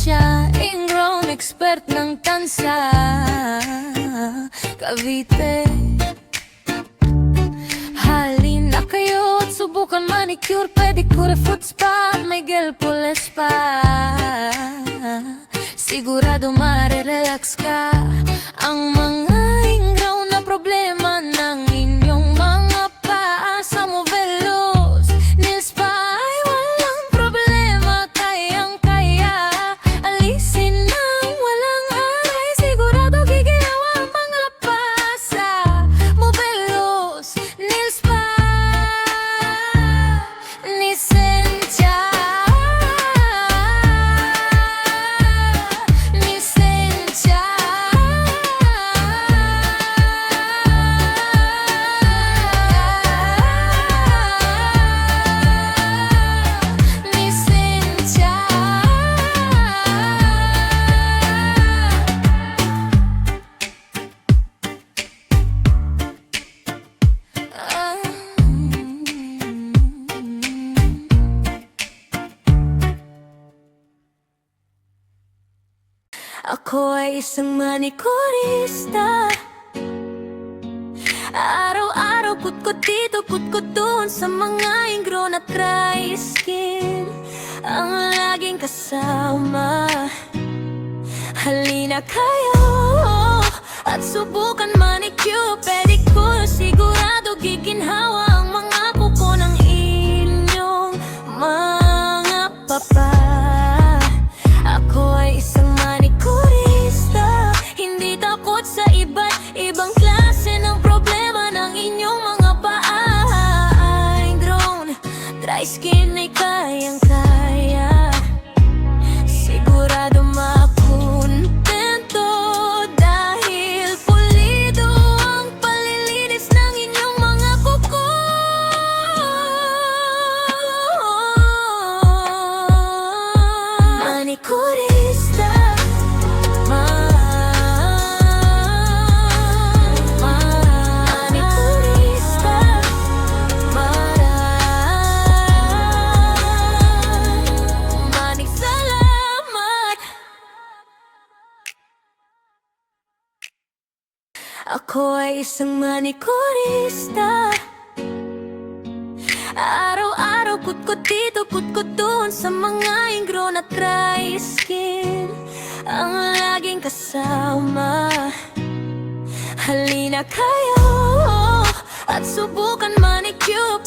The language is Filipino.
siya ingrown expert ng tansa Cavite. Halina kayo at subukan manicure, pedicure, foot spa at may gel polish pa. Sigurado marerelax ka. Ang mga ingrown na problema ng inyong mga paa sa Movelos Nails Spa ay walang problema, kayang-kaya alisin nang walang aray. Sigurado giginawa ang mga paa sa Movelos Nails Spa. Nisensya, nisensya. Ako ay isang manikurista. Araw-araw kutkot dito, kutkot doon sa mga ingrown at dry skin ang laging kasama. Halina kayo at subukan manicure, pedicure. Sigurado giginhawa ang mga kuko ng inyong mga papa. Ako ay isang manikurista, hindi takot sa iba't ibang klase ng problema ng inyong mga paa. Ingrown, dry skin ay kayang-kaya. Sigurado makontento dahil pulido ang palilinis ng inyong mga kuko. Manikurista, manikurista, maraming salamat. Ako ay isang manikurista. Araw-araw kutkot dito, kutkot doon sa mga ingrown at dry skin ang laging kasama. Halina kayo at subukan manicure,